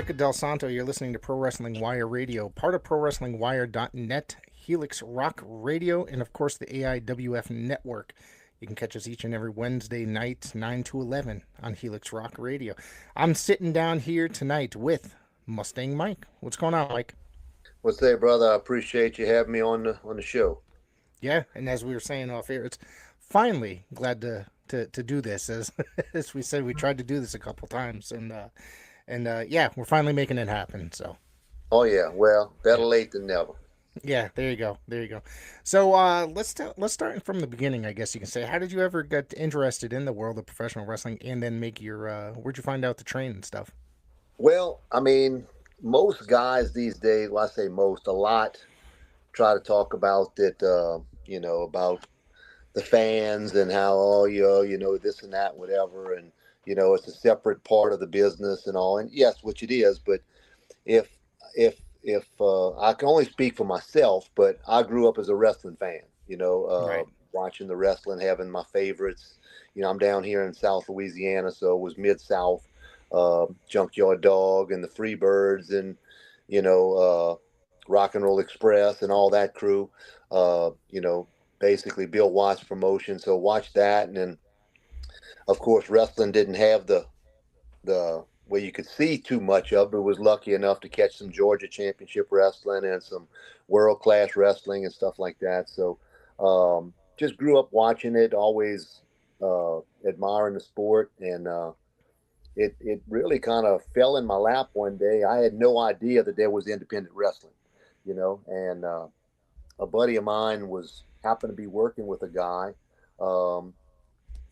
Rick Del Santo. You're listening to Pro Wrestling Wire Radio, part of ProWrestlingWire.net, Helix Rock Radio, and of course the AIWF network. You can catch us each and every Wednesday night, 9 to 11 on Helix Rock Radio. I'm sitting down here tonight with Mustang Mike. What's going on, Mike? What's that, brother? I appreciate you having me on the show. Yeah, and as we were saying off air, it's finally glad to do this. As as we said, we tried to do this a couple times, and yeah, we're finally making it happen. So Oh yeah, well, better yeah, late than never. yeah, there you go, there you go. So let's start from the beginning, I guess you can say. How did you ever get interested in the world of professional wrestling, and then make your where'd you find out to train and stuff? Well, I mean, most guys these days, well, I say most, a lot try to talk about that, about the fans and how, oh, this and that, whatever, and it's a separate part of the business and all. And yes, which it is, but if if I can only speak for myself, but I grew up as a wrestling fan. Right. Watching the wrestling, having my favorites. I'm down here in South Louisiana, so it was Mid South, Junkyard Dog, and the Freebirds, and Rock and Roll Express, and all that crew. Uh, you know, Basically Bill Watts promotion. So watch that, and then of course wrestling didn't have the where you could see too much of, but was lucky enough to catch some Georgia Championship wrestling and some world class wrestling and stuff like that. So just grew up watching it, always admiring the sport, and it really kind of fell in my lap one day. I had no idea that there was independent wrestling, and a buddy of mine was happened to be working with a guy. Um,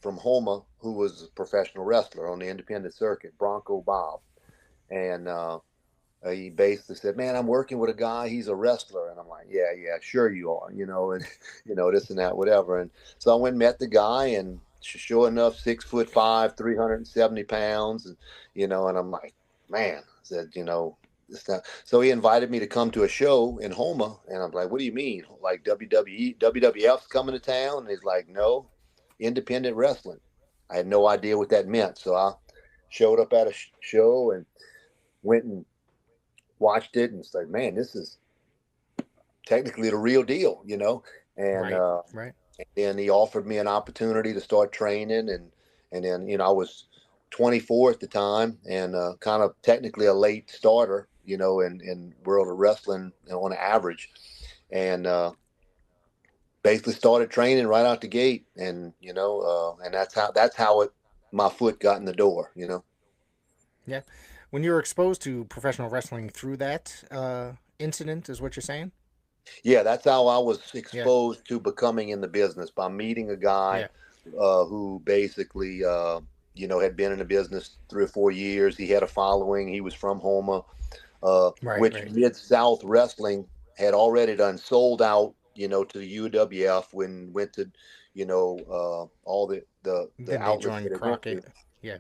from Homa, who was a professional wrestler on the independent circuit, Bronco Bob. And he basically said, "Man, I'm working with a guy. He's a wrestler." And I'm like, "Yeah, yeah, sure you are," and this and that, whatever. And so I went and met the guy, and sure enough, 6'5", 370 pounds, and I'm like, "Man," I said, This not. So he invited me to come to a show in Homa, and I'm like, "What do you mean? Like WWE, WWF's coming to town?" And he's like, "No, independent wrestling." I had no idea what that meant, so I showed up at a show and went and watched it, and said, "Man, this is technically the real deal," And Right. Right. then he offered me an opportunity to start training, and then I was 24 at the time, and kind of technically a late starter, in world of wrestling, on average, and basically started training right out the gate, and and that's how it my foot got in the door. Yeah. When you were exposed to professional wrestling through that incident, is what you're saying? Yeah, that's how I was Yeah. exposed to becoming in the business, by meeting a guy Yeah. who basically had been in the business 3 or 4 years. He had a following. He was from Homa, Right. which Right. Mid South Wrestling had already done sold out, to the UWF, when went to, all the Then they outlets that joined it went to. Crockett. Yeah. Yeah.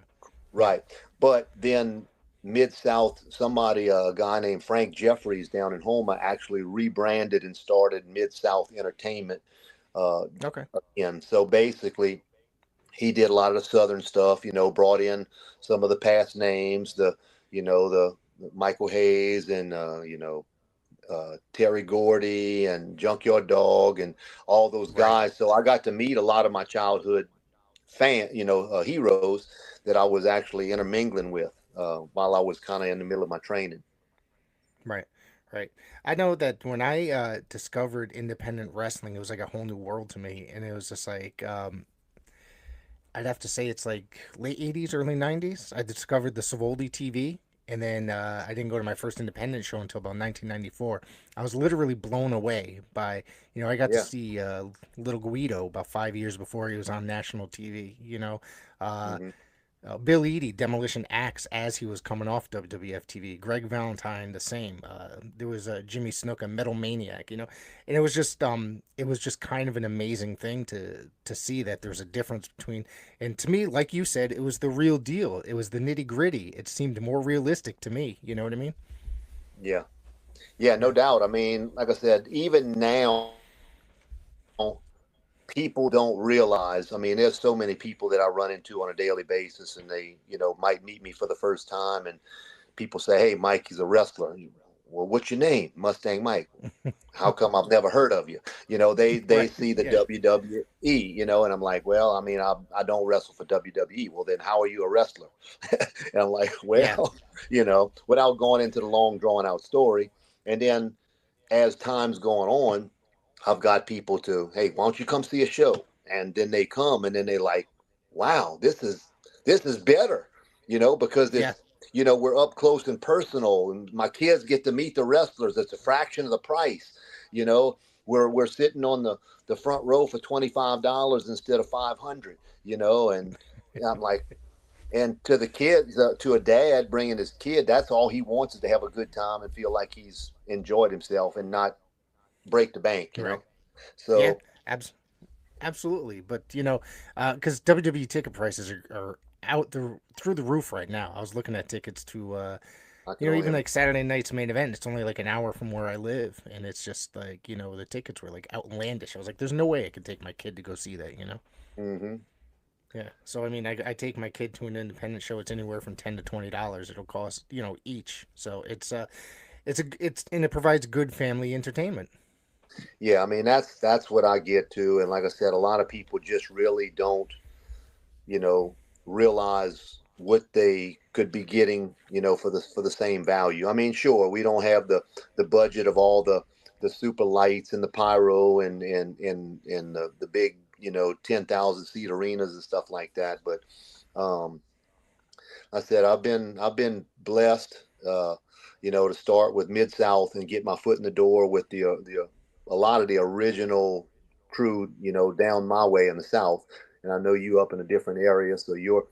Right. But then Mid South, somebody, a guy named Frank Jeffries down in Homa, actually rebranded and started Mid South Entertainment uh, Okay. again. So basically, he did a lot of the Southern stuff, brought in some of the past names, the Michael Hayes, and, Terry Gordy and Junkyard Dog and all those Right. guys. So I got to meet a lot of my childhood heroes that I was actually intermingling with while I was kind of in the middle of my training. Right. Right. I know that when I discovered independent wrestling, it was like a whole new world to me, and it was just like I'd have to say it's like late '80s, early '90s. I discovered the Savoldi TV, and then I didn't go to my first independent show until about 1994. I was literally blown away by, I got to Yeah. see Little Guido about 5 years before he was on national TV. Uh, Hmm. Bill Eadie, Demolition Axe, as he was coming off WWF TV. Greg Valentine, the same. There was Jimmy Snuka, Metal Maniac. And it was just kind of an amazing thing to see that there's a difference between. And to me, like you said, it was the real deal. It was the nitty gritty. It seemed more realistic to me. You know what I mean? Yeah. Yeah, no Yeah. doubt. I mean, like I said, even now, people don't realize. I mean, there's so many people that I run into on a daily basis, and they, might meet me for the first time, and people say, "Hey, Mike, he's a wrestler." Well, what's your name? Mustang Mike. How come I've never heard of you? They Right. see the Yeah. WWE, and I'm like, well, I mean, I don't wrestle for WWE. Well, then how are you a wrestler? And I'm like, Yeah. well, without going into the long drawn out story. And then as time's going on, I've got people to, hey, why don't you come see a show? And then they come, and then they like, wow, this is better, because Yeah. it's, we're up close and personal, and my kids get to meet the wrestlers. It's a fraction of the price, you know. We're sitting on the front row for $25 instead of 500, and I'm like, and to the kids, to a dad bringing his kid, that's all he wants is to have a good time and feel like he's enjoyed himself and not break the bank. Right. Yeah. So Abs- Absolutely. But because WWE ticket prices are out the through the roof right now. I was looking at tickets to I can only even imagine. like Saturday night's main event. It's only like an hour from where I live, and it's just like the tickets were like outlandish. I was like, there's no way I could take my kid to go see that. Hmm. Yeah. So I mean, I take my kid to an independent show. It's anywhere from $10 to $20. It'll cost each. So it's and it provides good family entertainment. Yeah, I mean that's what I get to, and like I said, a lot of people just really don't, you know, realize what they could be getting, for the same value. I mean, sure, we don't have the budget of all the super lights and the pyro and the big, 10,000 seat arenas and stuff like that, but um, I said I've been blessed, to start with Mid South and get my foot in the door with the a lot of the original crew, down my way in the South, and I know you up in a different area, so your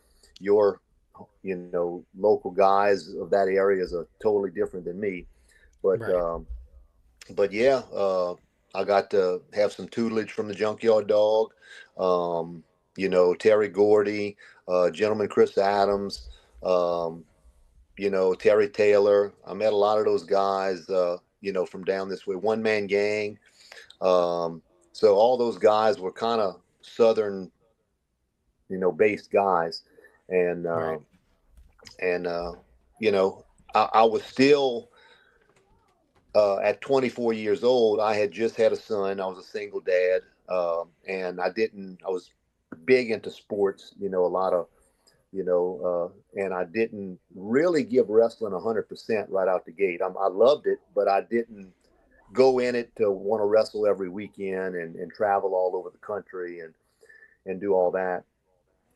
local guys of that area are totally different than me, but Right. yeah, I got to have some tutelage from the Junkyard Dog, Terry Gordy, Gentleman Chris Adams, um, Terry Taylor. I met a lot of those guys, from down this way, One Man Gang. Um, so all those guys were kind of Southern, based guys, and Right. and you know, I was still at 24 years old. I had just had a son. I was a single dad, and I didn't. I was big into sports. A lot of and I didn't really give wrestling 100% right out the gate. I loved it, but I didn't go in it to want to wrestle every weekend and travel all over the country and do all that.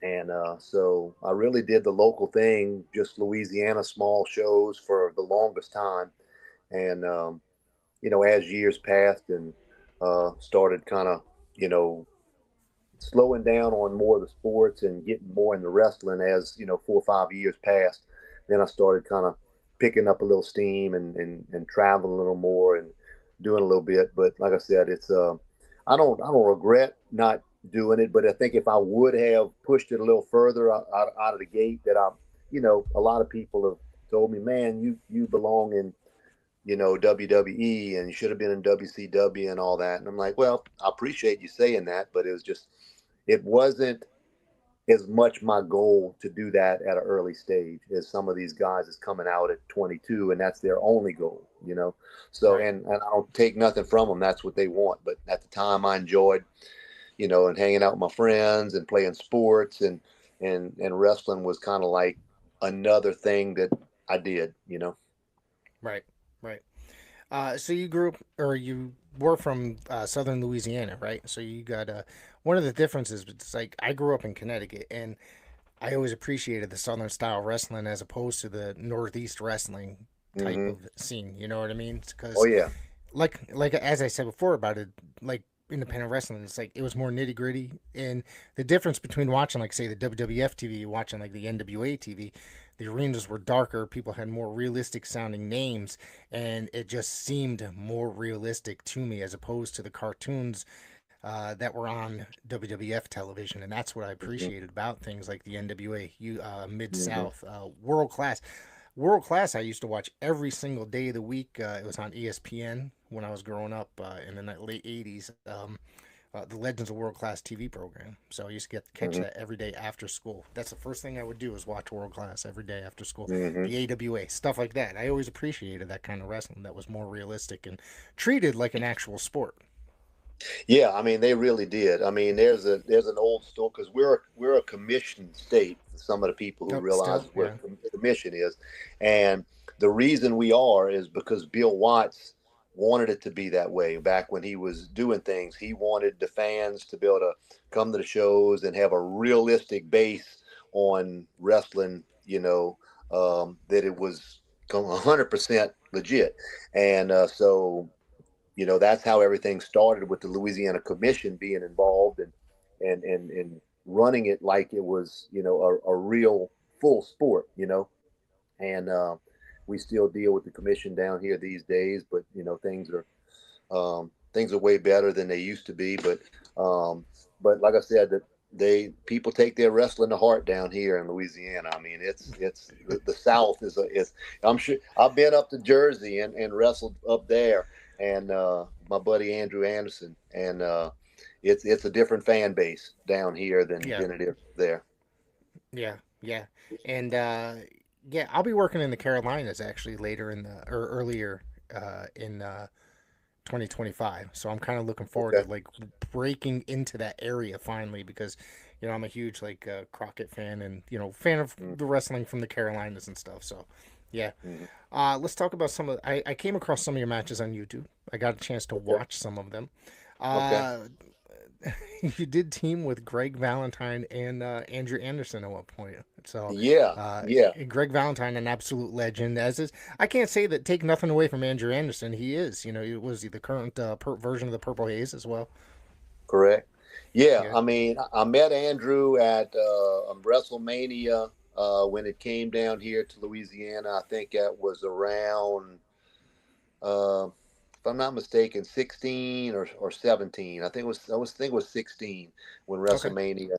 And so I really did the local thing, just Louisiana small shows for the longest time. And as years passed and started kind of, you know, slowing down on more of the sports and getting more into wrestling as 4 or 5 years passed, then I started kind of picking up a little steam and traveling a little more and doing a little bit. But like I said, it's I don't regret not doing it, but I think if I would have pushed it a little further out of the gate, that a lot of people have told me, man, you belong in WWE and you should have been in WCW and all that. And I'm like, well, I appreciate you saying that, but it wasn't as much my goal to do that at an early stage as some of these guys is coming out at 22 and that's their only goal. So Right. and I don't take nothing from them. That's what they want. But at the time I enjoyed, and hanging out with my friends and playing sports and wrestling was kind of like another thing that I did. Right. Right. So you grew up, or you were from southern Louisiana, right? So you got one of the differences. It's like I grew up in Connecticut, and I always appreciated the southern style wrestling as opposed to the northeast wrestling type Hmm. of scene. You know what I mean? Oh Because yeah. like as I said before about it, like independent wrestling, it's like it was more nitty gritty, and the difference between watching like say the WWF TV, watching like the NWA TV, the arenas were darker, people had more realistic sounding names, and it just seemed more realistic to me as opposed to the cartoons that were on WWF television, and that's what I Hmm. appreciated about things like the NWA, Mid Hmm. South, World Class. World Class, I used to watch every single day of the week. It was on ESPN when I was growing up in the late '80s. the Legends of World Class TV program. So I used to get to catch Hmm. that every day after school. That's the first thing I would do is watch World Class every day after school. Hmm. The AWA stuff like that. I always appreciated that kind of wrestling that was more realistic and treated like an actual sport. Yeah, I mean they really did. I mean there's an old story because we're a commissioned state. For some of the people who Nope, realize still, what yeah, a commission is, and the reason we are is because Bill Watts wanted it to be that way back when he was doing things. He wanted the fans to be able to come to the shows and have a realistic base on wrestling. That it was 100% legit, and so that's how everything started with the Louisiana Commission being involved and running it like it was a real full sport, and we still deal with the commission down here these days, but things are way better than they used to be. But like I said, that they people take their wrestling to heart down here in Louisiana. I mean, it's the South is. I'm sure I've been up to Jersey and wrestled up there, and my buddy Andrew Anderson, and it's a different fan base down here yeah, than it is there. yeah, yeah, and yeah, I'll be working in the Carolinas actually later in the or earlier in 2025. So I'm kind of looking forward Okay. to like breaking into that area finally because I'm a huge like Crockett fan and fan of the wrestling from the Carolinas and stuff. So yeah, Mm-hmm. let's talk about some of. I came across some of your matches on YouTube. I got a chance to Okay. watch some of them. Okay. Uh, you did team with Greg Valentine and Andrew Anderson at one point. So, Yeah. uh, Yeah. Greg Valentine, an absolute legend. As is, I can't say that take nothing away from Andrew Anderson. He is, he was the current version of the Purple Haze as well. Correct. Yeah, Yeah. I mean, I met Andrew at WrestleMania when it came down here to Louisiana. I think that was around, if I'm not mistaken, 16 or 17. I think it was 16 when Okay. WrestleMania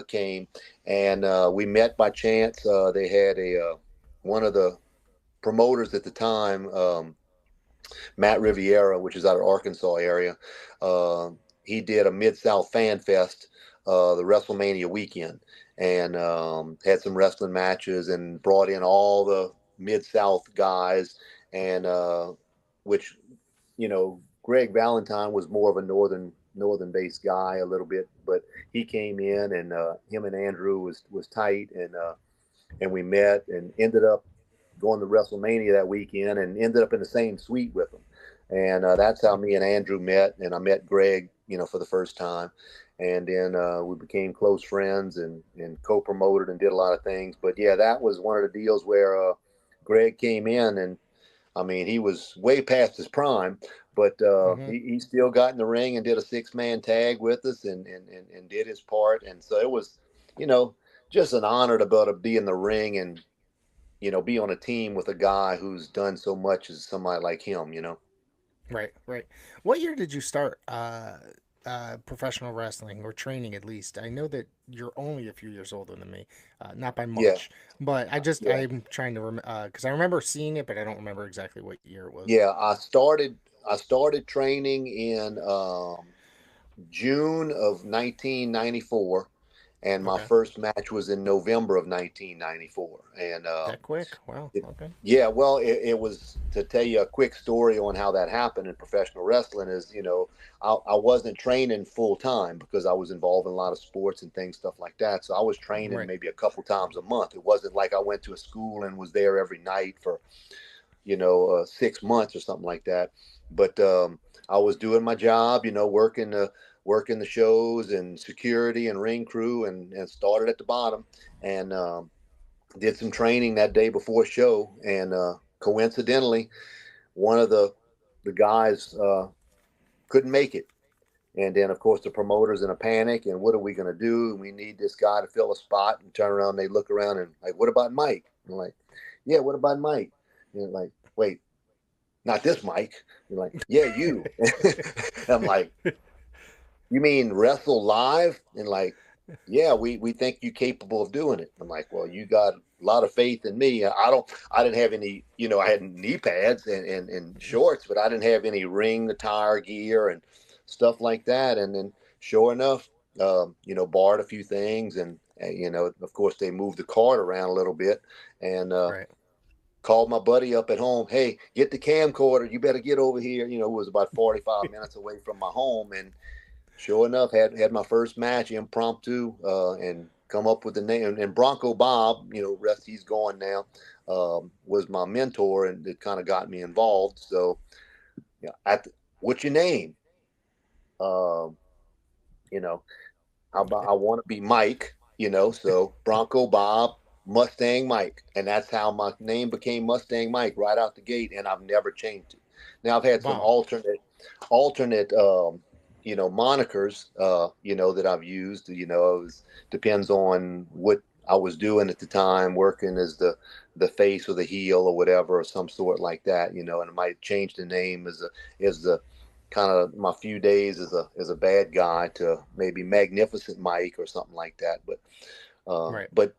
came, and we met by chance. They had a one of the promoters at the time. Matt Riviera, which is out of Arkansas area. Uh, he did a Mid South Fan Fest, the WrestleMania weekend, and had some wrestling matches and brought in all the Mid South guys, and which Greg Valentine was more of a northern based guy a little bit, but he came in and him and Andrew was tight, and we met and ended up going to WrestleMania that weekend and ended up in the same suite with him. And that's how me and Andrew met. And I met Greg, for the first time. And then we became close friends and co-promoted and did a lot of things. But yeah, that was one of the deals where Greg came in and I mean, he was way past his prime, but Hmm. he still got in the ring and did a 6-man tag with us and did his part. And so it was, you know, just an honor to be able to be in the ring and be on a team with a guy who's done so much as somebody like him. Right. Right. What year did you start professional wrestling or training at least? I know that you're only a few years older than me, not by Yeah, much, but yeah, I'm trying to remember because I remember seeing it, but I don't remember exactly what year it was. yeah. I started training in June of 1994, and my Okay. first match was in November of 1994. And That quick? Wow. it, Okay. yeah, well, it was to tell you a quick story on how that happened in professional wrestling is, I wasn't training full time because I was involved in a lot of sports and things, stuff like that. So I was training Right. maybe a couple times a month. It wasn't like I went to a school and was there every night for 6 months or something like that. But I was doing my job, working the shows and security and ring crew, and started at the bottom, and did some training that day before show, and coincidentally, one of the guys couldn't make it. And then, of course, the promoter's in a panic. And what are we going to do? We need this guy to fill a spot. And turn around, they look around and like, what about Mike? And I'm like, yeah, what about Mike? And like, wait, not this Mike. You're like, yeah, you. I'm like, you mean wrestle live? And like, yeah, we think you're capable of doing it. I'm like, well, you got a lot of faith in me. I didn't have any, I had knee pads and shorts, but I didn't have any ring attire gear and stuff like that. And then, sure enough, borrowed a few things, and of course, they moved the card around a little bit, and Right. called my buddy up at home. Hey, get the camcorder. You better get over here. It was about 45 minutes away from my home, and sure enough, had my first match impromptu, and come up with the name. And Bronco Bob, rest he's gone now, was my mentor, and it kind of got me involved. So, what's your name? Um, you know, How about I want to be Mike, so Bronco Bob, Mustang Mike. And that's how my name became Mustang Mike right out the gate. And I've never changed it. Now I've had some Wow. alternate, monikers, that I've used, it depends on what I was doing at the time, working as the face or the heel or whatever, or some sort like that, and I might change the name as the kind of my few days as a bad guy to maybe Magnificent Mike or something like that. Right. But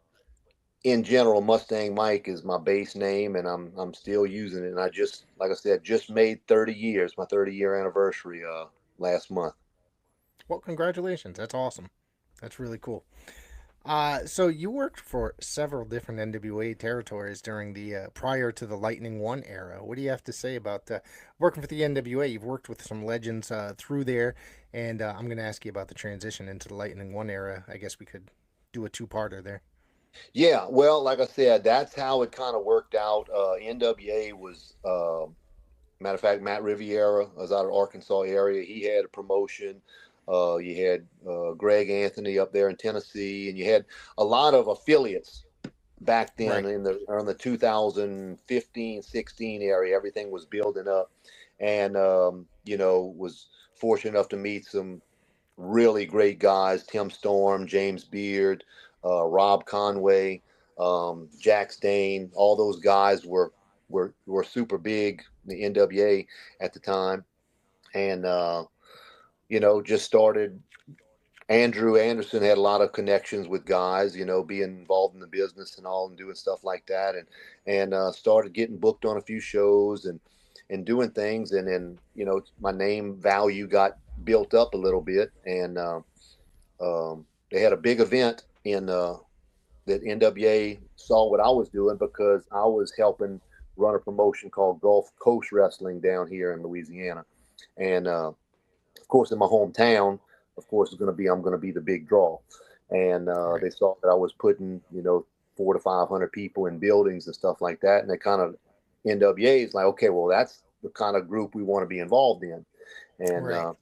in general, Mustang Mike is my base name, and I'm still using it. And I just, like I said, just made 30 years, my 30-year anniversary last month. Well, congratulations. That's awesome. That's really cool. So you worked for several different NWA territories during the prior to the Lightning One era. What do you have to say about working for the NWA? You've worked with some legends through there, and I'm going to ask you about the transition into the Lightning One era. I guess we could do a two-parter there. Yeah, well, like I said, that's how it kind of worked out. NWA was, matter of fact, Matt Riviera was out of Arkansas area. He had a promotion. You had Greg Anthony up there in Tennessee, and you had a lot of affiliates back then Right. in the 2015, 16 area. Everything was building up, and was fortunate enough to meet some really great guys: Tim Storm, James Beard, Rob Conway, Jax Dane. All those guys were super big in the NWA at the time, and just started. Andrew Anderson had a lot of connections with guys, being involved in the business and all, and doing stuff like that, and started getting booked on a few shows and doing things, and then my name value got built up a little bit, and they had a big event in that NWA saw what I was doing because I was helping run a promotion called Gulf Coast Wrestling down here in Louisiana, and of course in my hometown, of course I'm going to be the big draw, and Right. they saw that I was putting 400 to 500 people in buildings and stuff like that, and they kind of NWA is like, okay, well that's the kind of group we want to be involved in, and Right.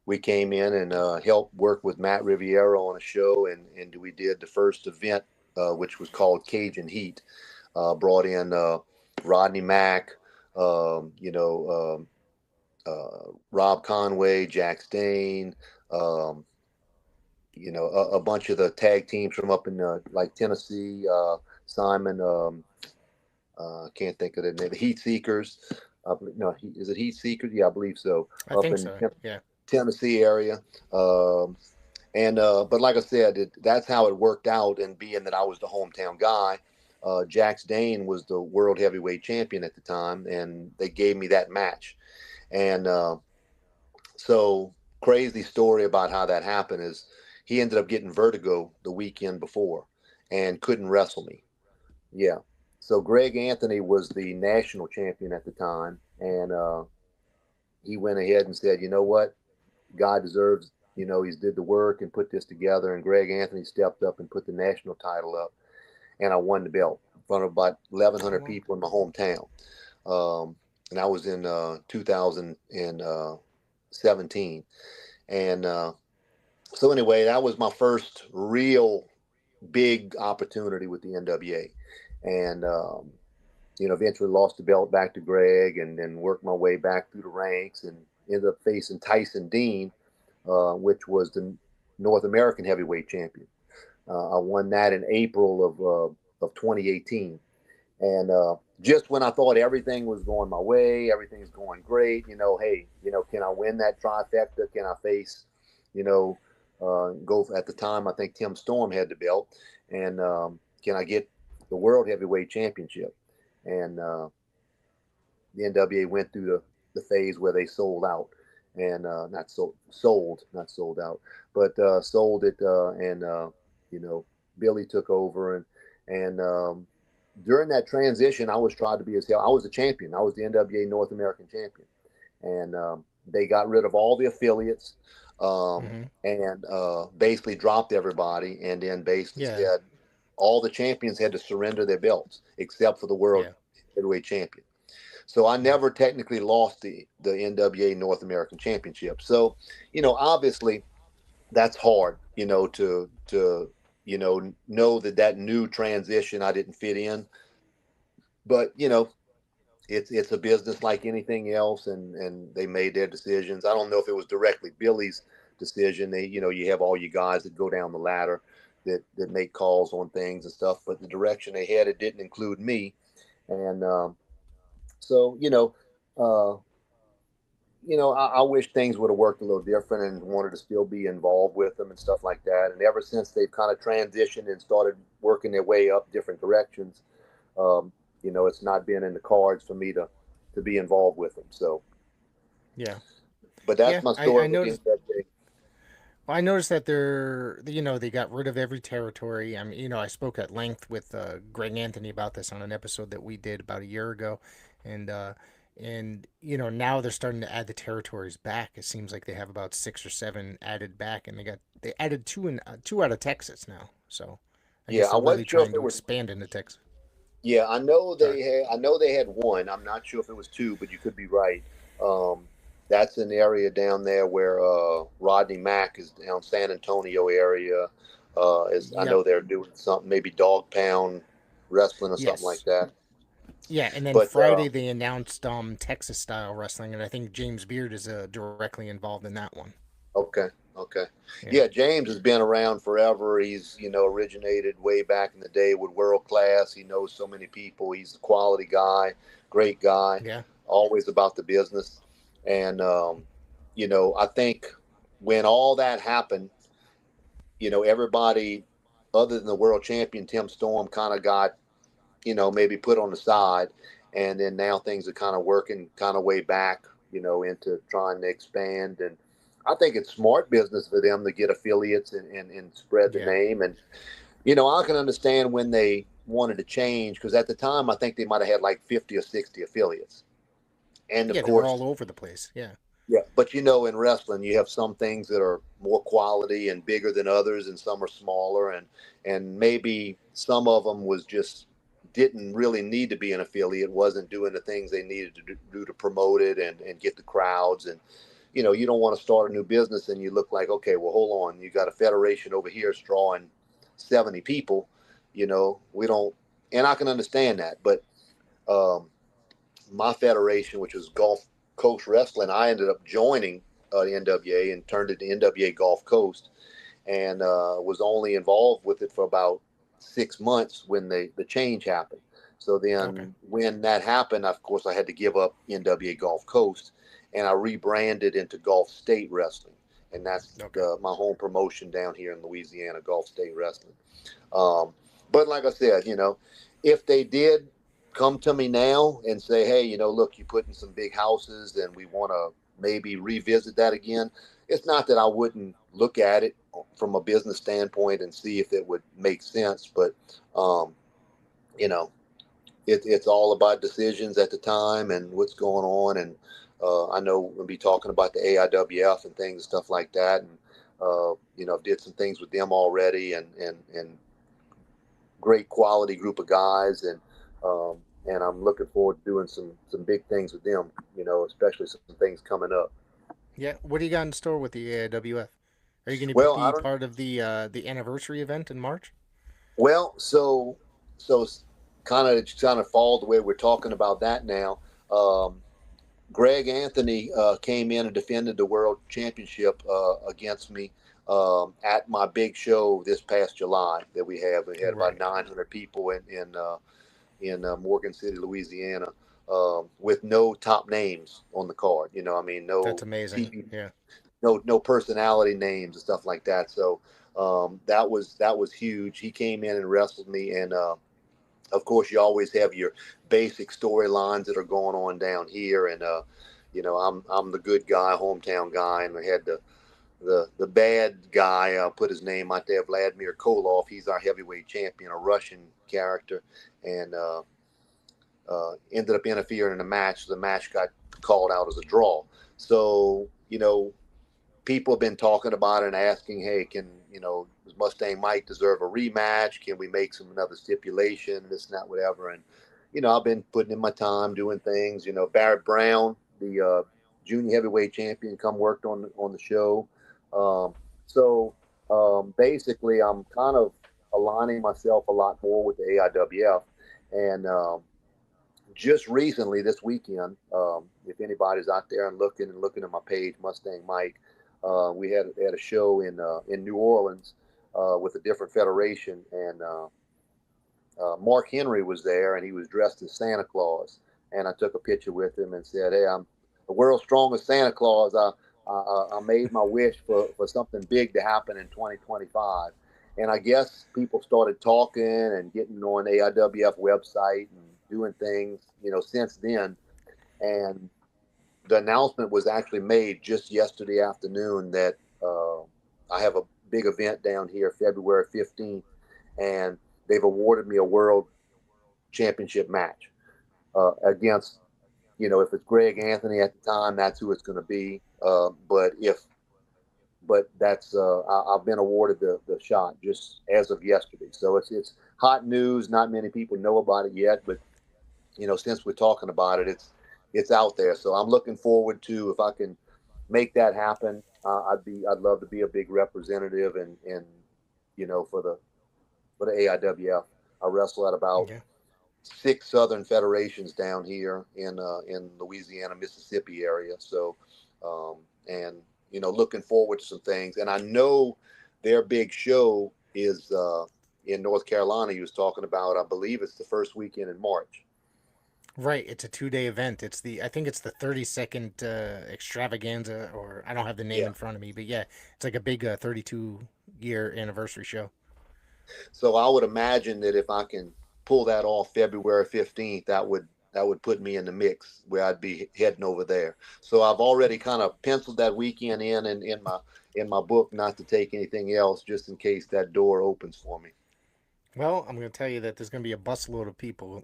we came in and helped work with Matt Riviera on a show, and we did the first event, which was called Cajun Heat. Brought in Rodney Mack, um, you know, Rob Conway, Jax Dane, um, a bunch of the tag teams from up in like Tennessee. Simon, can't think of the name. The Heat Seekers. No, is it Heat Seekers? Yeah, I believe so. I Up think in so. Yeah. Tennessee area. Um, and but like I said, that's how it worked out. And being that I was the hometown guy, Jax Dane was the world heavyweight champion at the time, and they gave me that match. And so crazy story about how that happened is he ended up getting vertigo the weekend before and couldn't wrestle me. Yeah. So Greg Anthony was the national champion at the time, and he went ahead and said, you know what, guy deserves, he's did the work and put this together. And Greg Anthony stepped up and put the national title up, and I won the belt in front of about Oh 1,100 well. people in my hometown. And I was in 2017. And so anyway, that was my first real big opportunity with the NWA. And, eventually lost the belt back to Greg, and then worked my way back through the ranks and ended up facing Tyson Dean, which was the North American heavyweight champion. I won that in April of 2018. And just when I thought everything was going my way, everything's going great, hey, can I win that trifecta? Can I face, go at the time, I think Tim Storm had the belt, and can I get the World Heavyweight Championship? And the NWA went through the phase where they sold out. and not sold, not sold out, but sold it, and you know, Billy took over, and during that transition, I was tried to be as hell. I was a champion. I was the NWA North American champion, and they got rid of all the affiliates, Hmm. and basically dropped everybody, and then basically Yeah. said all the champions had to surrender their belts except for the world Yeah. heavyweight champion. So I Yeah. never technically lost the NWA North American Championship. So, obviously that's hard, to know that new transition I didn't fit in. But it's a business like anything else, and they made their decisions. I don't know if it was directly Billy's decision. You have all you guys that go down the ladder that make calls on things and stuff, but the direction they had, it didn't include me. And so uh, I wish things would have worked a little different and wanted to still be involved with them and stuff like that. And ever since they've kind of transitioned and started working their way up different directions, um, it's not been in the cards for me to be involved with them. So, Yeah. but that's Yeah. my I story with the noticed. NWA. Well, I noticed that they got rid of every territory. I mean, I spoke at length with Greg Anthony about this on an episode that we did about a year ago, and now they're starting to add the territories back. It seems like they have about 6 or 7 added back, and they added two out of Texas now. So I Yeah, guess I they're really wasn't sure if trying it to was. expand into Texas. Yeah, Sorry. I know they had one. I'm not sure if it was two, but you could be right. That's an area down there where Rodney Mack is down San Antonio area. Is I Yep. know they're doing something, maybe Dog Pound Wrestling or something like Yes. that. Yeah, and then But Friday they announced Texas style wrestling, and I think James Beard is directly involved in that one. okay, okay, Yeah. yeah. James has been around forever. He's originated way back in the day with World Class. He knows so many people. He's a quality guy, great guy, Yeah. always about the business. And I think when all that happened, everybody other than the world champion Tim Storm kind of got maybe put on the side, and then now things are kind of working kind of way back, into trying to expand. And I think it's smart business for them to get affiliates and spread the Yeah. name. And I can understand when they wanted to change, because at the time I think they might have had like 50 or 60 affiliates, and of Yeah, they were course. all over the place. Yeah. Yeah, but in wrestling, you have some things that are more quality and bigger than others, and some are smaller, and maybe some of them was just didn't really need to be an affiliate, wasn't doing the things they needed to do to promote it and get the crowds. And you don't want to start a new business and you look like, okay, well, hold on, you got a federation over here drawing 70 people. We don't, and I can understand that, but um, my federation, which was Gulf Coast Wrestling, I ended up joining the NWA and turned it to NWA Gulf Coast, and was only involved with it for about 6 months when the change happened. So Okay. then when that happened, of course, I had to give up NWA Gulf Coast, and I rebranded into Gulf State Wrestling, and that's Okay. my home promotion down here in Louisiana, Gulf State Wrestling. Um, but like I said, if they did come to me now and say, hey, look, you put in some big houses and we want to maybe revisit that again, it's not that I wouldn't look at it from a business standpoint and see if it would make sense. But, um, you know, it's all about decisions at the time and what's going on. And I know we'll be talking about the AIWF and things and stuff like that. And, did some things with them already, and great quality group of guys, and I'm looking forward to doing some big things with them. Especially some things coming up. Yeah. What do you got in store with the AIWF? Are you going to Well, I be don't. part of the anniversary event in March? Well, so kind of fall the way we're talking about that now. Um, Greg Anthony came in and defended the world championship against me at my big show this past July that we have. We had about Right. 900 people in Morgan City, Louisiana, with no top names on the card. I mean, That's no amazing. TV, Yeah. no personality names and stuff like that. So that was huge. He came in and wrestled me, and of course, you always have your basic storylines that are going on down here, and I'm the good guy, hometown guy, and we had the bad guy. I'll put his name out there, Vladimir Koloff. He's our heavyweight champion, a Russian character, and ended up interfering in the match. The match got called out as a draw. So people have been talking about it and asking, hey, does Mustang Mike deserve a rematch? Can we make some another stipulation, this and that, whatever? And I've been putting in my time doing things. Barrett Brown, the junior heavyweight champion, come worked on the show. Um, so basically, I'm kind of aligning myself a lot more with the AIWF, and just recently this weekend, if anybody's out there and looking at my page, Mustang Mike, we had a show in New Orleans with a different federation, and Mark Henry was there, and he was dressed as Santa Claus, and I took a picture with him and said, "Hey, I'm the world's strongest Santa Claus. I made my wish for something big to happen in 2025." And I guess people started talking and getting on AIWF website and doing things, since then. And the announcement was actually made just yesterday afternoon that I have a big event down here, February 15th, and they've awarded me a world championship match against, if it's Greg Anthony at the time, that's who it's going to be. But that's I've been awarded the shot just as of yesterday. So it's hot news. Not many people know about it yet, but since we're talking about it, it's out there. So I'm looking forward to, if I can make that happen. I'd love to be a big representative and for the AIWF. I wrestle at about Yeah. 6 Southern federations down here in Louisiana, Mississippi area. So, and looking forward to some things. And I know their big show is in North Carolina. He was talking about. I believe it's the first weekend in March. Right, it's a 2 day event. I think it's the 32nd extravaganza, or I don't have the name Yeah. in front of me, but yeah, it's like a big 32-year anniversary show. So I would imagine that if I can pull that off February 15th, that would put me in the mix where I'd be heading over there. So I've already kind of penciled that weekend in my book, not to take anything else, just in case that door opens for me. Well, I'm going to tell you that there's going to be a busload of people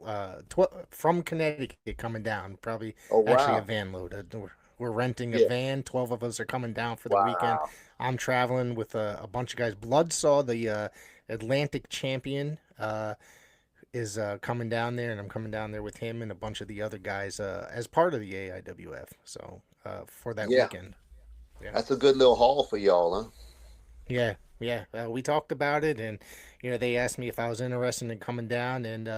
from Connecticut coming down. Probably Oh actually a wow. van load. We're renting a Yeah. van. 12 of us are coming down for the weekend. Wow. I'm traveling with a bunch of guys. Bloodsaw, the Atlantic champion, is coming down there, and I'm coming down there with him and a bunch of the other guys as part of the AIWF. So for that Yeah. weekend. Yeah. That's a good little haul for y'all, huh? Yeah, yeah. We talked about it, and they asked me if I was interested in coming down, and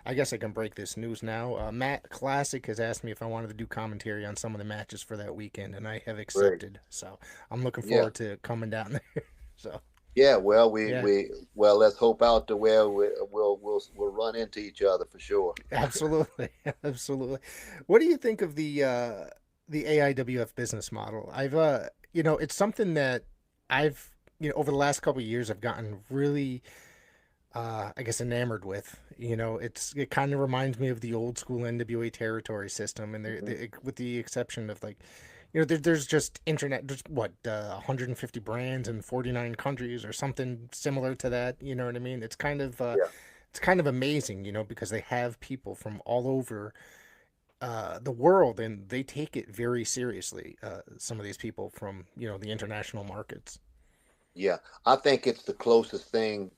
I guess I can break this news now. Matt Classic has asked me if I wanted to do commentary on some of the matches for that weekend, and I have Great. accepted. So I'm looking Yeah. forward to coming down there. So Yeah. Well, we yeah, we well, let's hope out to where we'll run into each other for sure. absolutely, absolutely. What do you think of the AIWF business model? It's something that I've over the last couple of years I've gotten really I guess enamored with. It kind of reminds me of the old school NWA territory system, and Hmm. with the exception of like, there's just internet, there's what 150 brands in 49 countries or something similar to that. You know what I mean? Yeah. It's kind of amazing, because they have people from all over the world, and they take it very seriously. Some of these people from the international markets. Yeah, I think it's the closest thing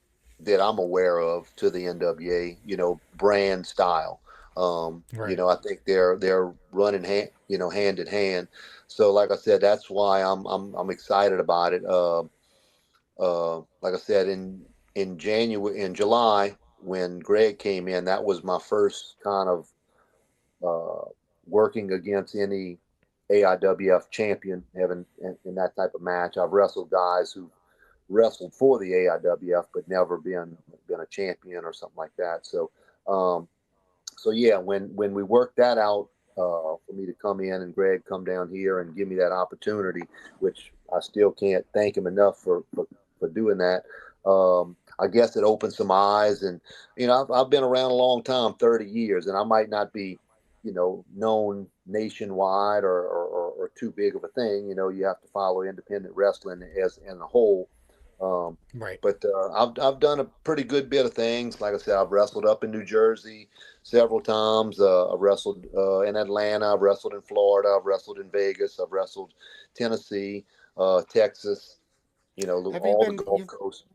that I'm aware of to the NWA, brand style. Right. I think they're running hand in hand. So, like I said, that's why I'm excited about it. Like I said, in July when Greg came in, that was my first kind of working against any AIWF champion, having in that type of match. I've wrestled guys who wrestled for the AIWF but never been a champion or something like that. Um, so yeah, when we worked that out for me to come in and Greg come down here and give me that opportunity, which I still can't thank him enough for doing that. I guess it opened some eyes, and I've been around a long time, 30 years, and I might not be. known nationwide or too big of a thing. You have to follow independent wrestling as in a whole. Um, Right. but I've done a pretty good bit of things. Like I said, I've wrestled up in New Jersey several times. I've wrestled in Atlanta. I've wrestled in Florida. I've wrestled in Vegas. I've wrestled Tennessee, Texas. Have you All the been Gulf Coast.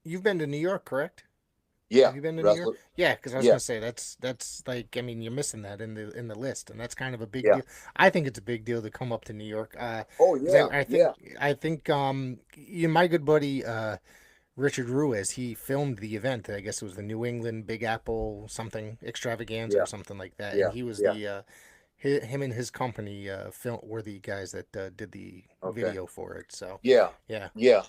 you've been to New York, correct? Yeah, Have you been to New York? wrestled. Yeah, because I was Yeah. gonna say that's like, I mean, you're missing that in the list, and that's kind of a big Yeah. deal. I think it's a big deal to come up to New York. Oh Because yeah. Yeah. I think my good buddy Richard Ruiz, he filmed the event. I guess it was the New England Big Apple something extravaganza or Yeah. something like that, and Yeah. he was Yeah. him and his company film were the guys that did the Okay. video for it. So Yeah, yeah, yeah.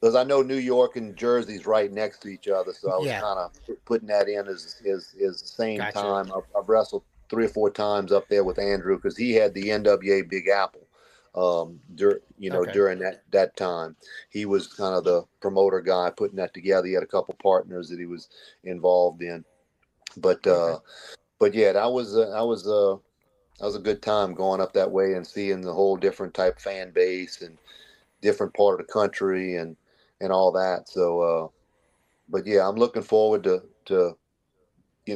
Because I know New York and Jersey's right next to each other, so I was yeah, kind of putting that in as the same gotcha. time. I've wrestled 3 or 4 times up there with Andrew because he had the NWA Big Apple. Okay, During that time, he was kind of the promoter guy putting that together. He had a couple partners that he was involved in, but okay, uh, but yeah, that was a good time going up that way and seeing the whole different type fan base and different part of the country and all that. But yeah, I'm looking forward to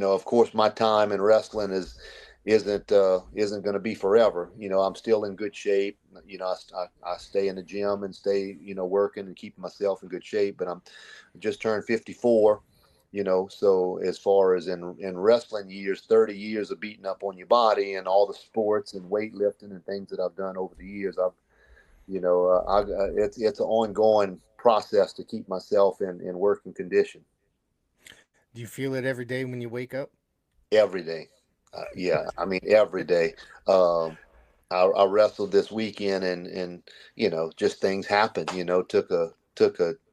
of course, my time in wrestling isn't going to be forever. I'm still in good shape. I stay in the gym and stay working and keeping myself in good shape. But I'm just turned 54. So as far as in wrestling years, 30 years of beating up on your body and all the sports and weightlifting and things that I've done over the years, it's an ongoing process to keep myself in working condition do you feel it every day when you wake up? every day. Yeah, I mean every day. Um, I wrestled this weekend, and just things happen. Took a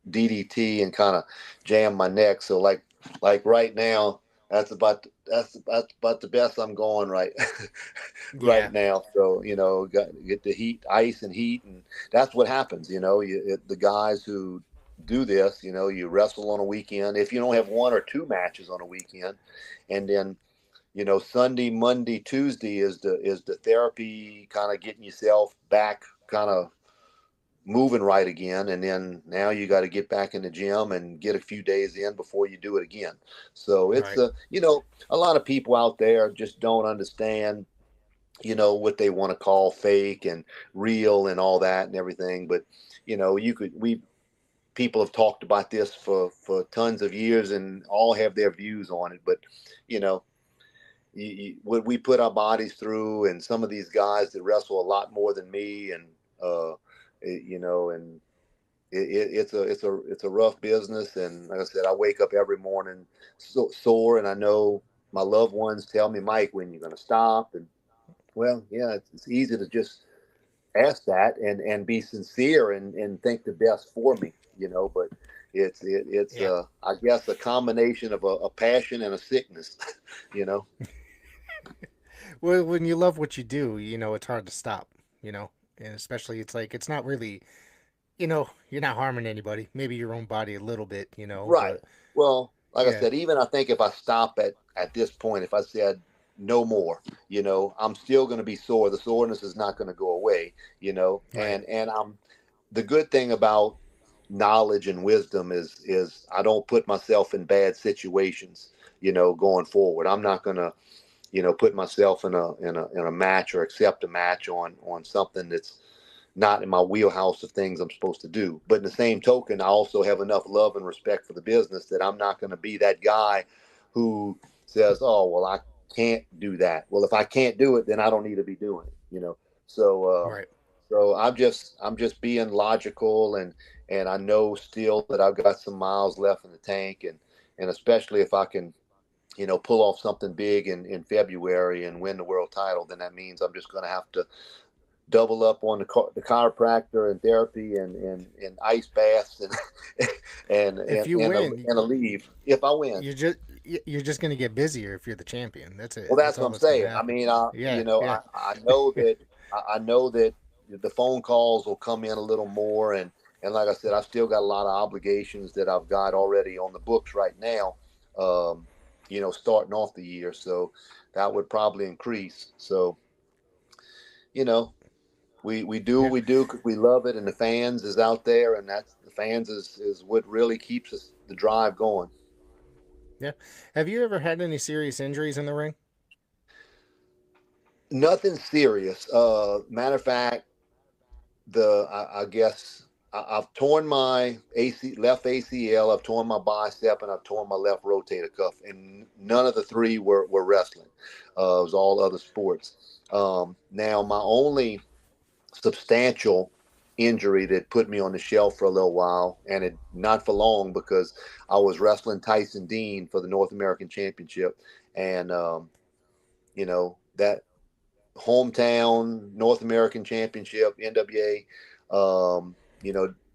DDT and kind of jammed my neck. So like right now, that's about the best I'm going right Yeah, now. So get the heat, ice and heat, and that's what happens. The guys who do this, you wrestle on a weekend. If you don't have 1 or 2 matches on a weekend, and then Sunday, Monday, Tuesday is the therapy, kind of getting yourself back, kind of moving right again, and then now you got to get back in the gym and get a few days in before you do it again. So it's right, a lot of people out there just don't understand what they want to call fake and real and all that and everything. But we people have talked about this for tons of years and all have their views on it. But you know what we put our bodies through, and some of these guys that wrestle a lot more than me, and uh, and it's a rough business. And like I said, I wake up every morning sore, and I know my loved ones tell me, Mike, when you're going to stop. And well, yeah, it's easy to just ask that and be sincere and think the best for me, but it's yeah. I guess a combination of a passion and a sickness, you know. Well, when you love what you do, it's hard to stop. You know, and especially it's like it's not really, you're not harming anybody. Maybe your own body a little bit, Right. but Well, like I yeah, said, even I think if I stop at this point, if I said no more, I'm still going to be sore. The soreness is not going to go away, right, and I'm the good thing about knowledge and wisdom is I don't put myself in bad situations, going forward. I'm not going to, put myself in a match or accept a match on something that's not in my wheelhouse of things I'm supposed to do. But in the same token, I also have enough love and respect for the business that I'm not going to be that guy who says, "Oh, well, I can't do that." Well, if I can't do it, then I don't need to be doing it. So, right. I'm just being logical, and I know still that I've got some miles left in the tank, and especially if I can. Pull off something big in February and win the world title, then that means I'm just going to have to double up on the chiropractor and therapy and ice baths and and If and you and a, win, and a leave if I win. you're just gonna get busier if you're the champion. That's Well, it. that's That's what all I'm that's gonna saying. I happen. mean, Yeah, yeah, I know that the phone calls will come in a little more, and like I said, I've still got a lot of obligations that I've got already on the books right now. Um, starting off the year. So that would probably increase. So, you know, we do what Yeah, we do because we love it, and the fans is out there, and that's the fans is what really keeps us the drive going. yeah. Have you ever had any serious injuries in the ring? Nothing serious. Matter of fact, I guess I've torn my left ACL, I've torn my bicep, and I've torn my left rotator cuff, and none of the three were wrestling. It was all other sports. Now my only substantial injury that put me on the shelf for a little while, and it not for long because I was wrestling Tyson Dean for the North American Championship, and that hometown North American Championship, NWA.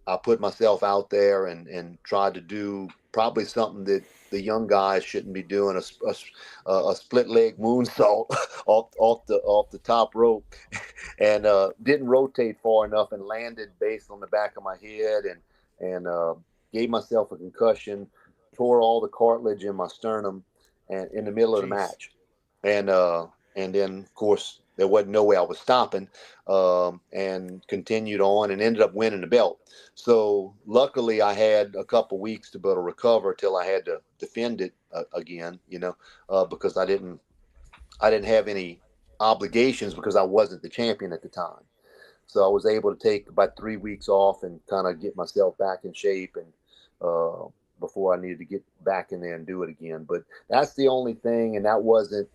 I put myself out there and tried to do probably something that the young guys shouldn't be doing, a split leg moonsault off the top rope, and didn't rotate far enough and landed based on the back of my head, and gave myself a concussion, tore all the cartilage in my sternum, and in the middle of the Jeez. match, and and then of course there wasn't no way I was stopping, and continued on and ended up winning the belt. So luckily I had a couple weeks to be able to recover till I had to defend it again, because I didn't have any obligations because I wasn't the champion at the time. So I was able to take about 3 weeks off and kind of get myself back in shape, and before I needed to get back in there and do it again. But that's the only thing, and that wasn't,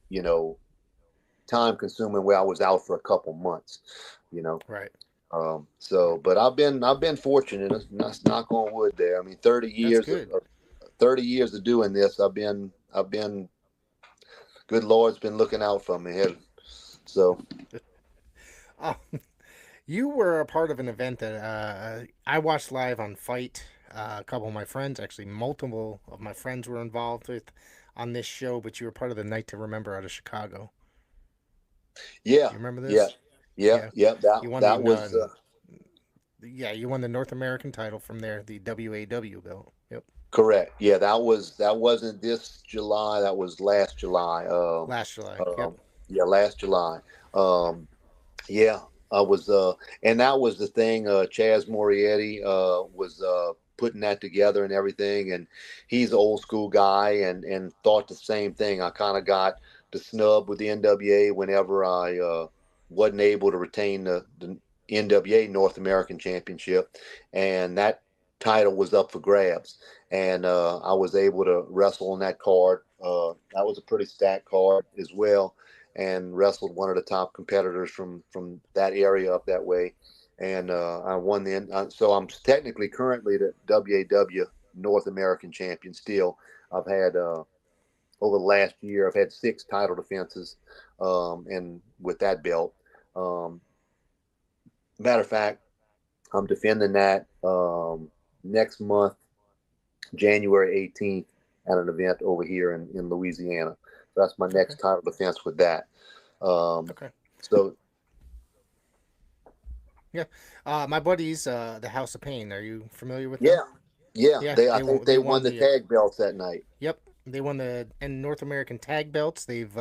you know, time consuming where I was out for a couple months, you know. Right. So, Right. but I've been fortunate. Let's knock on wood there. I mean, That's good. 30 years of doing this. I've been. Good Lord's been looking out for me. So Oh, you were a part of an event that I watched live on Fight. A couple of my friends, actually, multiple of my friends were involved with on this show, but you were part of the Night to Remember out of Chicago. yeah, You remember yeah, this? yeah, Yeah. yeah. That You won the that was yeah, you won the North American title from there, the WAW belt. Yep. correct. Yeah, that wasn't this July. That was last July. Last July. Uh, Yep. yeah, last July. Um, Yeah, I was, and that was the thing. Chaz Morietti was putting that together and everything, and he's an old school guy, and thought the same thing. I kind of got the snub with the NWA whenever I wasn't able to retain the NWA North American Championship, and that title was up for grabs, and I was able to wrestle on that card. That was a pretty stacked card as well, and wrestled one of the top competitors from that area up that way, and I won the. So I'm technically currently the WAW North American champion still. I've had over the last year, I've had 6 title defenses, and with that belt. Um, Matter of fact, I'm defending that next month, January 18th, at an event over here in Louisiana. So that's my Okay. next title defense with that. Um, Okay. so Yeah. My buddies, the House of Pain. Are you familiar with them? yeah, yeah. Yeah. I think They they won won the the tag belts that night. Yep, they won the and North American tag belts. They've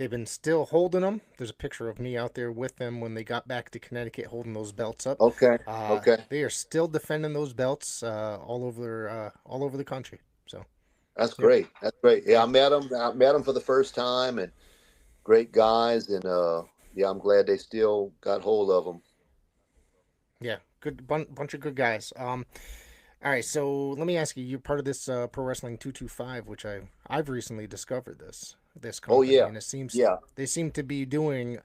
been still holding them. There's a picture of me out there with them when they got back to Connecticut, holding those belts up. Okay, okay. They are still defending those belts all over the country. So, That's yep, great. That's great. Yeah, I yep, met them. I met them for the first time, and great guys. And yeah, I'm glad they still got hold of them. yeah, bunch of good guys. All right, so let me ask you: you're part of this Pro Wrestling 225, which I've recently discovered this Oh company, yeah, and it seems yeah, they seem to be doing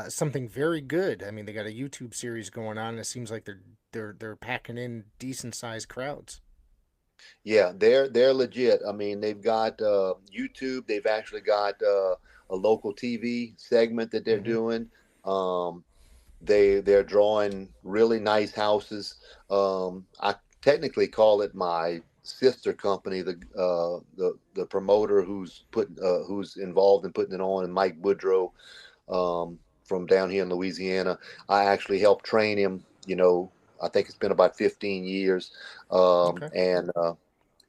something very good. I mean, they got a YouTube series going on, and it seems like they're packing in decent sized crowds. yeah. They're legit. I mean, they've got YouTube. They've actually got a local TV segment that they're Mm-hmm. doing. Um, they're drawing really nice houses. I technically call it my sister company, the promoter who's involved in putting it on, and Mike Woodrow, from down here in Louisiana. I actually helped train him. I think it's been about 15 years, Okay. and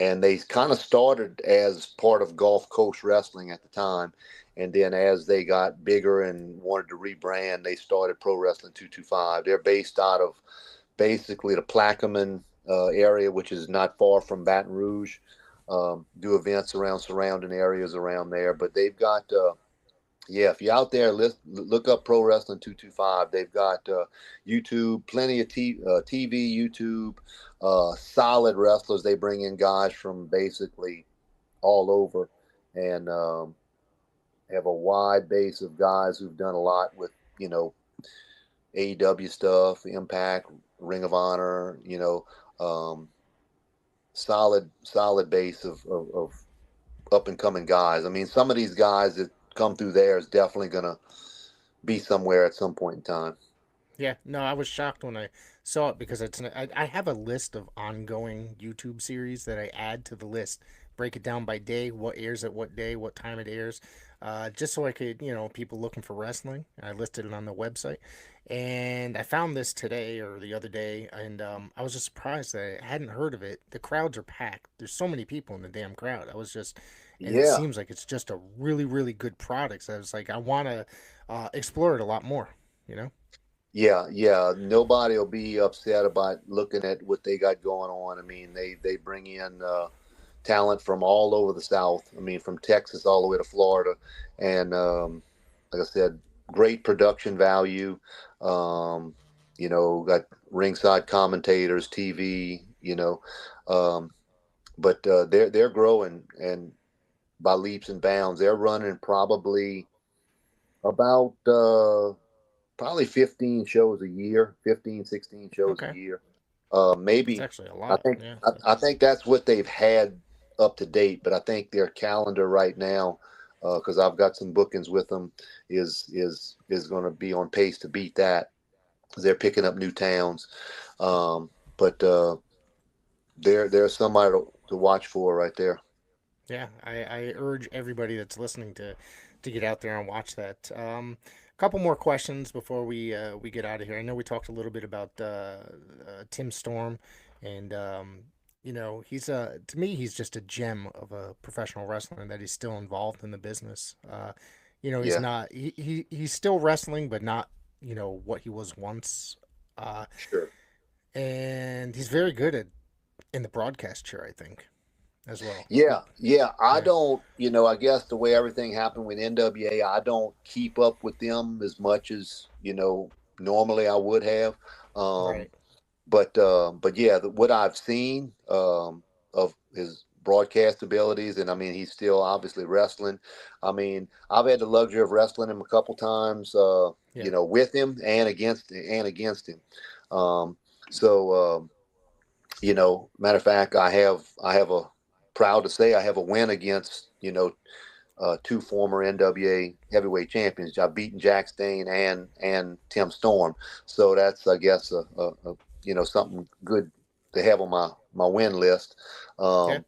and they kind of started as part of Gulf Coast Wrestling at the time, and then as they got bigger and wanted to rebrand, they started Pro Wrestling 225. They're based out of basically the Plaquemine area, which is not far from Baton Rouge. Do events around surrounding areas around there, but they've got yeah, if you're out there, look up Pro Wrestling 225. They've got YouTube, plenty of TV, YouTube, solid wrestlers. They bring in guys from basically all over, and have a wide base of guys who've done a lot with, AEW stuff, Impact, Ring of Honor, solid base of up and coming guys. I mean, some of these guys that come through there is definitely going to be somewhere at some point in time. Yeah, no, I was shocked when I saw it because I have a list of ongoing YouTube series that I add to the list, break it down by day, what airs at what day, what time it airs, just so I could, people looking for wrestling. I listed it on the website, and I found this today or the other day, and I was just surprised that I hadn't heard of it. The crowds are packed. There's so many people in the damn crowd. And it Yeah, seems like it's just a really, really good product. So I was like, I want to explore it a lot more, you know? yeah. Nobody will be upset about looking at what they got going on. I mean, they bring in talent from all over the South. I mean, from Texas all the way to Florida, and like I said, great production value. Um, got ringside commentators, TV. Um, but they're growing and by leaps and bounds. They're running about probably 15 shows a year, 15, 16 shows a Okay. year. That's Maybe actually a I lot. think Yeah. I think that's what they've had up to date, but I think their calendar right now, because I've got some bookings with them, is going to be on pace to beat that. They're picking up new towns, but they're somebody to watch for right there. Yeah. I urge everybody that's listening to get out there and watch that. A couple more questions before we get out of here. I know we talked a little bit about Tim Storm, and he's to me he's just a gem of a professional wrestler and that he's still involved in the business. He's Yeah, not he's still wrestling, but not what he was once. Uh, sure. and he's very good at in the broadcast chair, I think, as well. Yeah. I Yeah, don't, I guess the way everything happened with NWA, I don't keep up with them as much as, normally I would have. Um, right. but yeah, what I've seen of his broadcast abilities, and I mean, he's still obviously wrestling. I mean, I've had the luxury of wrestling him a couple times, Yeah. with him and against him. Um, so, matter of fact, I have a proud to say I have a win against two former NWA heavyweight champions. I've beaten Jax Dane and Tim Storm, so that's I guess something good to have on my win list. Yeah.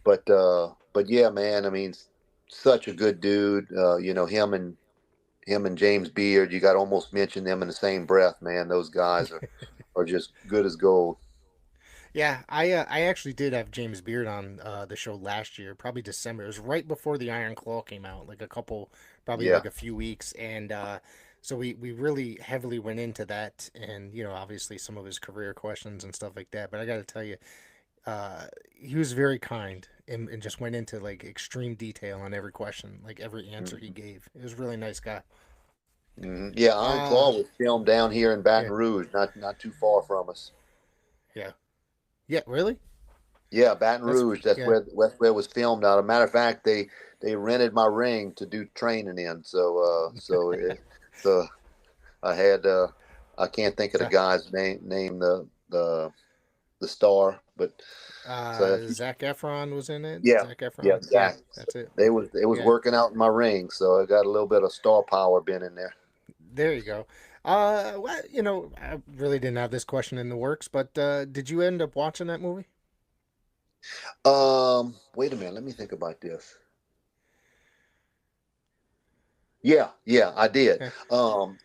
But yeah, man, I mean, such a good dude. Him and James Beard, you got to almost mention them in the same breath, man. Those guys are just good as gold. Yeah, I actually did have James Beard on the show last year, probably December. It was right before the Iron Claw came out, like probably Yeah. like a few weeks, and so we really heavily went into that, and obviously some of his career questions and stuff like that. But I got to tell you, he was very kind and just went into like extreme detail on every question, like every answer he Mhm. gave. It was a really nice guy. Yeah, Iron Uh, Claw was filmed down here in yeah, Baton Rouge, not too far from us. yeah, yeah. Really? Yeah, Baton That's Rouge. That's yeah. where it was filmed. Out. As a matter of fact, they rented my ring to do training in. So I had I can't think of the So, guy's name the star, but so Zach Efron was in it. yeah, Zach yeah, Efron. Yeah, exactly. So that's it. they was Yeah, working out in my ring, so I got a little bit of star power been in there. there you go. Well, I really didn't have this question in the works, but did you end up watching that movie? Wait a minute, let me think about this. Yeah, yeah, I did. Okay.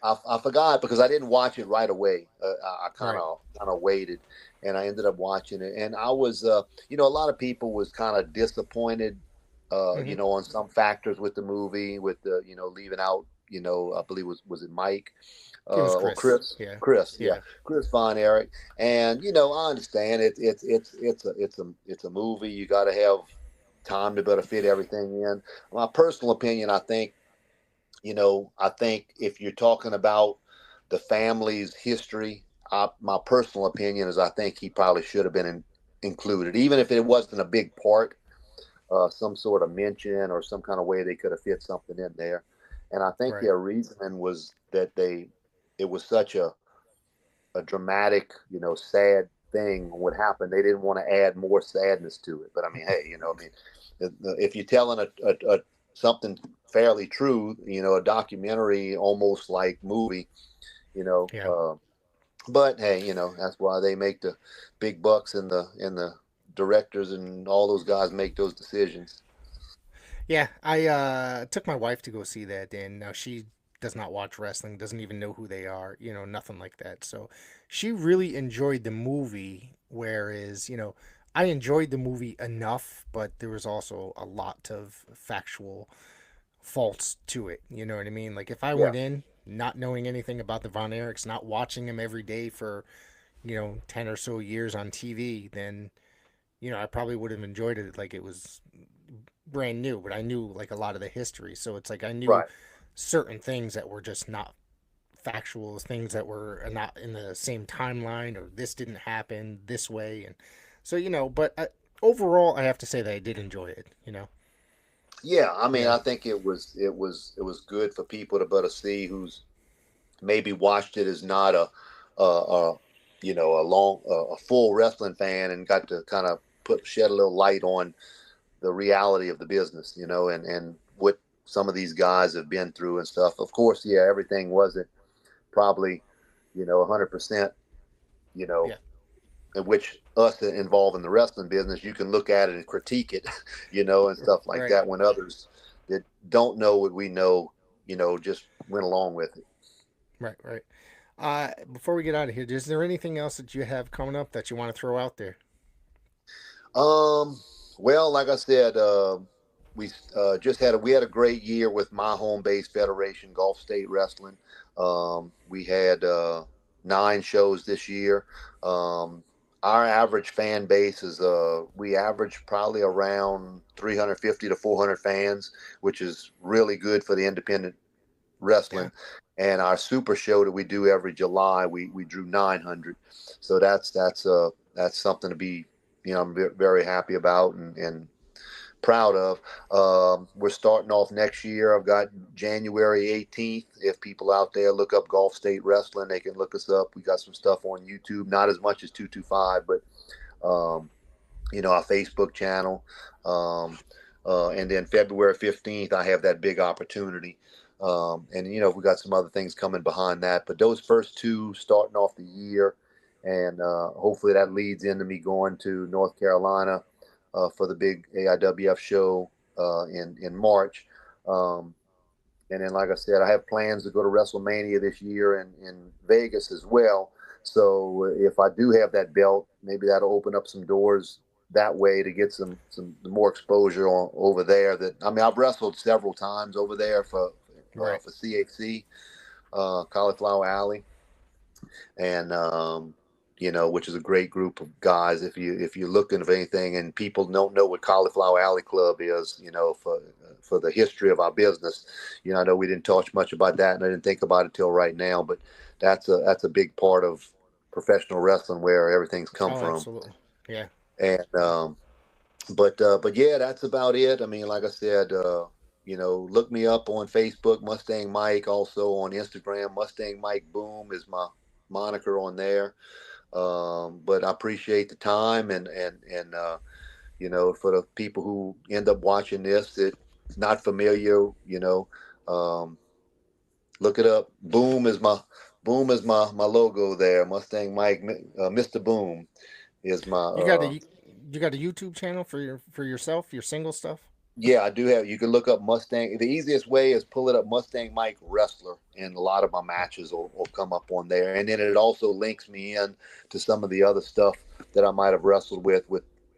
I forgot because I didn't watch it right away. I kind Right. of waited, and I ended up watching it. And I was, a lot of people was kind of disappointed, Mm-hmm. on some factors with the movie, with the, leaving out, I believe was it Mike, It was or Chris. Chris, Yeah. Yeah, Yeah. Chris Von Erich. And I understand it's a movie. You got to have time to better fit everything in. My personal opinion, I think if you're talking about the family's history, my personal opinion is I think he probably should have been included, even if it wasn't a big part, some sort of mention or some kind of way they could have fit something in there. And I think Right. their reasoning was that it was such a dramatic, sad thing what happened. They didn't want to add more sadness to it. But I mean, hey, if you're telling a something fairly true, a documentary almost like movie, you know. Yeah. Uh, but hey, that's why they make the big bucks, and the directors and all those guys make those decisions. Yeah. I took my wife to go see that, and now she does not watch wrestling, doesn't even know who they are, nothing like that. So she really enjoyed the movie, whereas, I enjoyed the movie enough, but there was also a lot of factual faults to it. You know what I mean? Like if I Yeah, went in not knowing anything about the Von Erichs, not watching him every day for, 10 or so years on TV, then, I probably would have enjoyed it like it was brand new, but I knew like a lot of the history. So it's like I knew right. certain things that were just not factual, things that were not in the same timeline, or this didn't happen this way. And so, but overall, I have to say that I did enjoy it, Yeah, I mean, Yeah. I think it was good for people to better see who's maybe watched it as not a a long a full wrestling fan, and got to kind of put shed a little light on the reality of the business, and what some of these guys have been through and stuff. Of course, yeah, everything wasn't probably 100%, you know Yeah. in which us involved in the wrestling business, you can look at it and critique it, and stuff like Right. that, when others that don't know what we know, just went along with it. Right. Right. Before we get out of here, is there anything else that you have coming up that you want to throw out there? Um, well, like I said, we just we had a great year with my home base federation, Gulf State Wrestling. We had 9 shows this year. Um, our average fan base is we average probably around 350 to 400 fans, which is really good for the independent Yeah. wrestling. And our super show that we do every July, we drew 900. So that's something to be, I'm very happy about, and proud of. We're starting off next year. I've got January 18th. If people out there look up Gulf State Wrestling, they can look us up. We got some stuff on YouTube, not as much as 225, but um, our Facebook channel. Um, and then February 15th, I have that big opportunity. And, we got some other things coming behind that. But those first two starting off the year, and hopefully that leads into me going to North Carolina for the big AIWF show in March. Um, and then, like I said, I have plans to go to WrestleMania this year in Vegas as well. So if I do have that belt, maybe that'll open up some doors that way to get some more exposure over there. That, I mean, I've wrestled several times over there Right. for CHC, Cauliflower Alley, and which is a great group of guys. If you're looking for anything, and people don't know what Cauliflower Alley Club is, for the history of our business, I know we didn't talk much about that, and I didn't think about it till right now, but that's a big part of professional wrestling where everything's come Oh, from. absolutely. Yeah. And but yeah, that's about it. I mean, like I said, look me up on Facebook, Mustang Mike. Also on Instagram, Mustang Mike Boom is my moniker on there. But I appreciate the time, and for the people who end up watching this that not familiar, um, look it up. Boom is my logo there. Mustang Mike, Mr. Boom is my You got a YouTube channel for yourself, your single stuff? Yeah, I do have. You can look up Mustang. The easiest way is pull it up Mustang Mike Wrestler, and a lot of my matches will come up on there. And then it also links me in to some of the other stuff that I might have wrestled with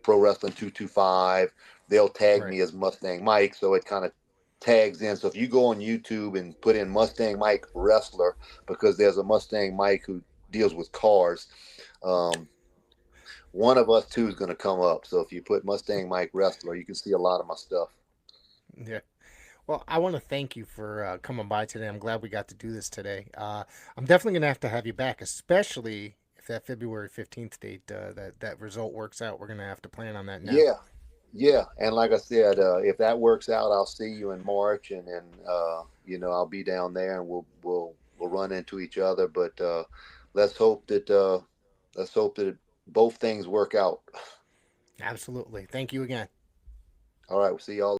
Pro Wrestling 225. They'll tag Right. me as Mustang Mike, so it kind of tags in. So if you go on YouTube and put in Mustang Mike Wrestler, because there's a Mustang Mike who deals with cars, um, one of us two is going to come up. So if you put Mustang Mike Wrestler, you can see a lot of my stuff. Yeah. Well, I want to thank you for coming by today. I'm glad we got to do this today. I'm definitely going to have you back, especially if that February 15th date, that result works out. We're going to have to plan on that now. Yeah, yeah, and like I said, if that works out, I'll see you in March, and then I'll be down there, and we'll run into each other. But let's hope that let's hope that both things work out. Absolutely. Thank you again. All right, we'll see y'all